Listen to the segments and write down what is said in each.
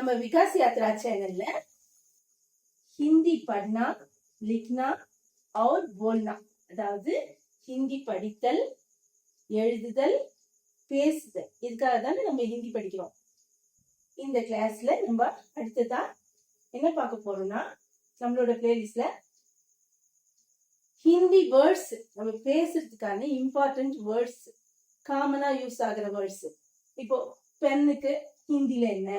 நம்ம विकास यात्रा चैनल हिंदी पढ़ना लिखना और बोलना அதாவது ஹிந்தி படித்தல் எழுதுதல் பேசுதல் இதுக்காக தானே நம்ம ஹிந்தி படிக்கிறோம். இந்த கிளாஸ்ல நம்ம அடுத்ததா என்ன பார்க்க போறோம்னா நம்மளோட பிளேலிஸ்ட்ல ஹிந்தி வேர்ட்ஸ் நம்ம பேசுறதுக்கான இம்பார்ட்டன்ட் வேர்ட்ஸ் காமனா யூஸ் ஆகிற வேர்ட்ஸ். இப்போ பென்னுக்கு ஹிந்தில என்ன,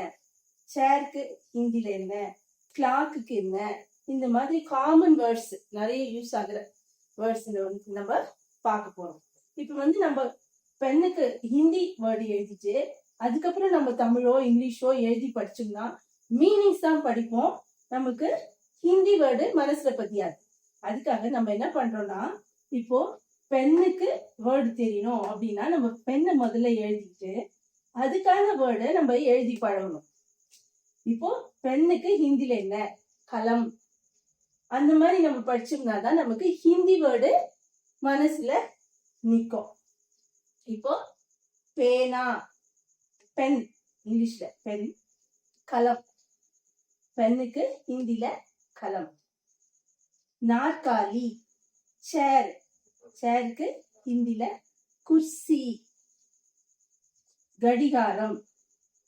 சேருக்கு ஹிந்தில என்ன, கிளாக்குக்கு என்ன, இந்த மாதிரி காமன் வேர்ட்ஸ் நிறைய யூஸ் ஆகுற வேர்ட்ஸ் நம்ம பார்க்க போறோம். இப்ப நம்ம பெண்ணுக்கு ஹிந்தி வேர்டு எழுதிட்டு அதுக்கப்புறம் நம்ம தமிழோ இங்கிலீஷோ எழுதி படிச்சோம்னா மீனிங்ஸ் தான் படிப்போம், நமக்கு ஹிந்தி வேர்டு மனசுல பதியாது. அதுக்காக நம்ம என்ன பண்றோம்னா இப்போ பெண்ணுக்கு வேர்டு தெரியணும் அப்படின்னா நம்ம பெண்ணை முதல்ல எழுதிட்டு அதுக்கான வேர்டை நம்ம எழுதி பழகணும். இப்போ பெண்ணுக்கு ஹிந்தில என்ன, கலம், அந்த மாதிரி நம்ம படிச்சோம்னா தான் நமக்கு ஹிந்தி வேர்டு மனசுல நிற்கும். இப்போ பேனா, பென் இங்கிலீஷ்ல பென், கலம் பெண்ணுக்கு ஹிந்தில கலம். நாற்காலி சேர், சேருக்கு ஹிந்தில குர்சி. கடிகாரம்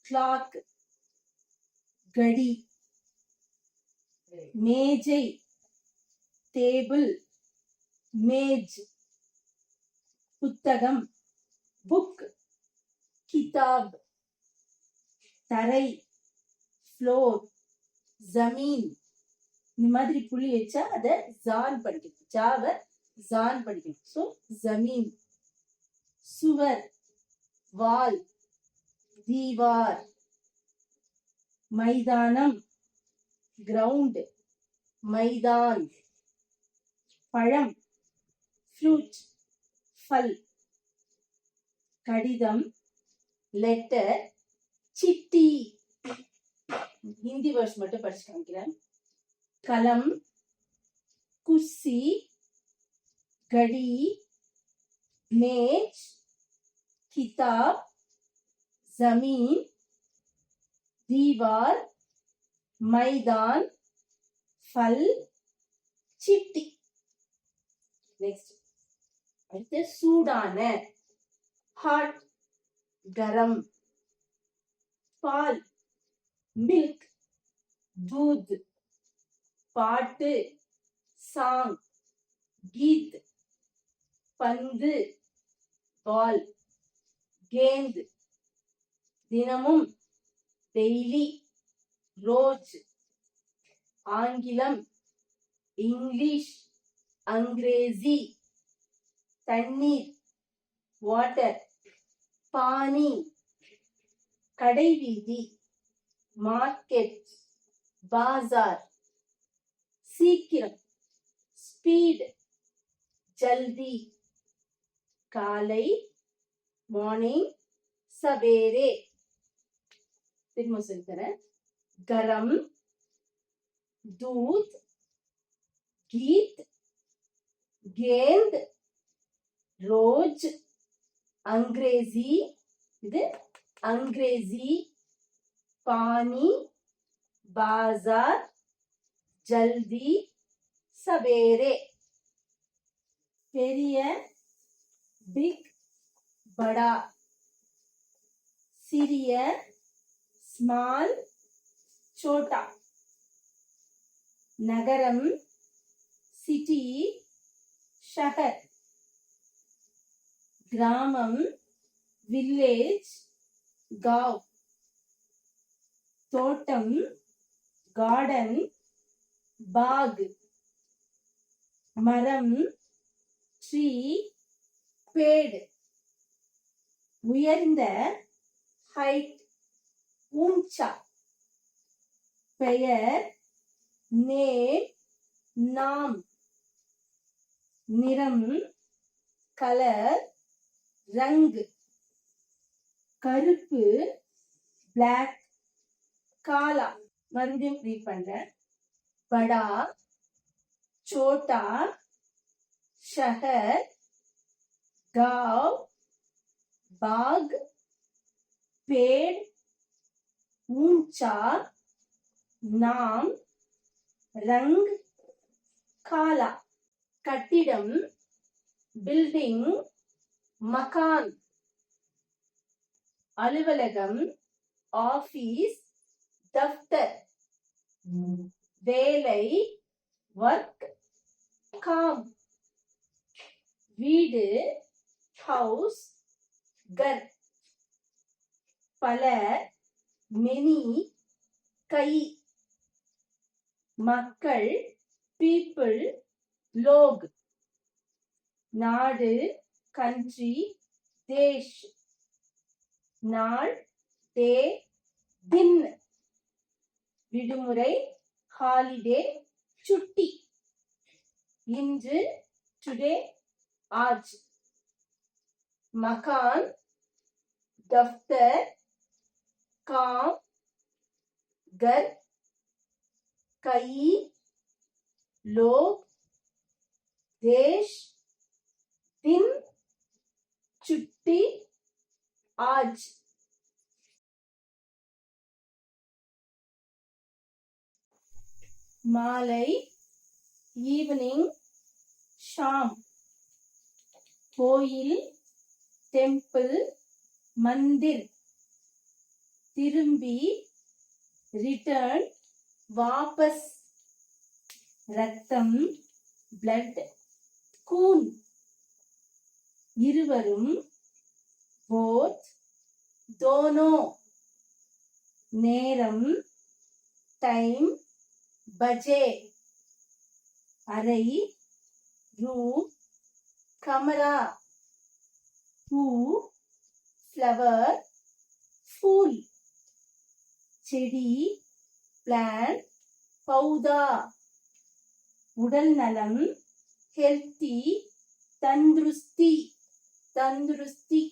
கிளாக், கடி. மேஜை டேபிள், மேஜ். புத்தகம் புக், கிதாப். தரை ஃப்ளோர், ஜமீன். இந்த மாதிரி புள்ளி வச்சா அத ஜான் படிக்கணும், ஜாவ ஜான் படிக்கணும். சோ ஜமீன். சுவர் வால், தீவார். மைதானம் கிரவுண்ட், மைதான். பழம் ஃப்ரூட், ஃபல். கடிதம் லெட்டர், சிட்டி. ஹிந்தி வேர்ட்ஸ் மட்டும் படிச்சு காமிக்கிறேன். கலம், குர்சி, கடி, மேஜ், கிதாப், ஜமீன், दीवार, मैदान, फल, चिट्टी. नेक्स्ट அடுத்து சூடான ஹாட், गरम. பால் मिल्क, दूध. பாட்டு சாங், गीत. பந்து பால், गेंद. தினமும் டெய்லி, ரோஜ். ஆங்கிலம் இங்கிலீஷ், அங்கிரேசி. தண்ணீர் வாட்டர், பானி. கடைவீதி மார்க்கெட், பாசார். சீக்கிரம் ஸ்பீட், ஜல்தி. காலை மார்னிங், சவேரே. திரும்ப சொல்லித்தரேன். गरम, दूध, गीत, गेंद, रोज. अंग्रेजी இது अंग्रेजी. पानी, बाजार, जल्दी, सवेरे. பெரிய பிக், बड़ा. சிறிய स्मॉल, छोटा. नगरम सिटी, शहर. ग्रामम विलेज, गांव. तोटम गार्डन, बाग. मरम ट्री, पेड़. उयर्ந்த height, ऊंचा. பெயர் நேம், नाम. நிறம் கலர், ரங்கு. கருப்பு black, காலா. மறுபடியும் ரீட் பண்றேன். बड़ा, छोटा, शहर, गांव, बाग, पेड़, ऊंचा, नाम, रंग काला, कट्टिडम, बिल्डिंग, मकान, अलुवलगम, ऑफिस, दफ्तर, வேலை, work, काम, வீடு, house, घर, பலர், many, கை, மக்கள், people, लोग, நாடு, country, देश, நாள், day, दिन, விடுமுறை, holiday, छुट्टी, இன்று, today, आज, मकान, दफ्तर, काम, घर, कई, लोग, देश, दिन, छुट्टी, आज. மாலை, ஈவினிங், ஷாம், கோயில், டெம்பிள், மந்திர், திரும்பி, ரிட்டர்ன், வாபஸ், ரத்தம், பிளட், கூன், இருவரும், போத், दोनों, நேரம், டைம், बजे, अरे, रूम, कमरा, பூ, फ्लावर, फूल, செடி, plant, पौधा, உடல் நலம், healthy, तंदुरुस्ती, तंदुरुस्ती.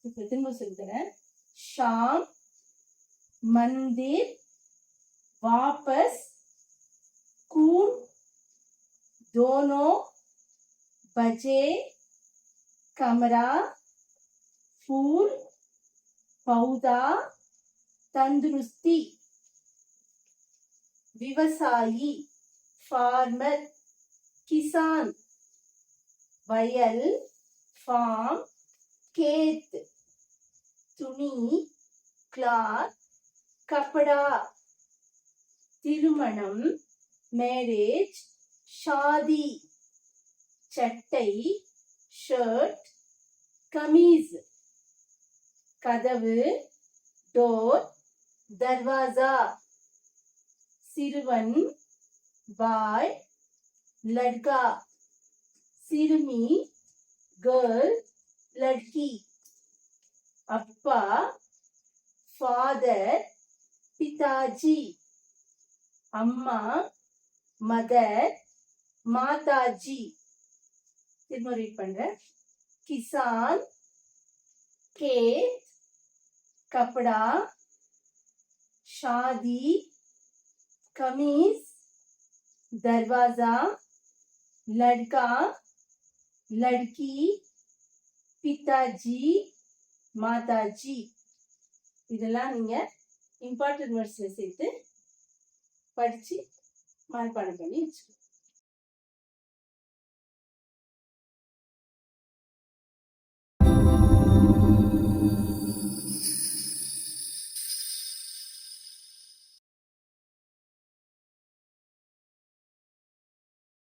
இப்போ திரும்ப சொல்றேன். शाम, मंदिर, वापस, खून, दोनों, बजे, कमरा, फूल, पौधा, तंदुरुस्ती. விவசாயி, farmer, किसान, வயல், farm, खेत, துணி, cloth, कपड़ा, திருமணம், மேரேஜ், ஷாதி, சட்டை, ஷர்ட், கமீஸ், கதவு, டோர், தர்வாசா, சிறுவன், பாய், லட்கா, சிறுமி, கேர்ள், லட்கி, அப்பா, ஃபாதர், பிதாஜி, அம்மா, மதர், மாதாஜி. திரும்ப ரீட் பண்றேன். किसान, खेत, कपड़ा, शादी, कमीज, दरवाजा, लड़का, लड़की, पिताजी, माताजी. இதெல்லாம் நீங்க இம்பார்ட்டன்ட் வேர்ட்ஸ்ல சேர்த்து படிச்சு மனப்பாடம் பண்ணி வச்சுக்கோங்க.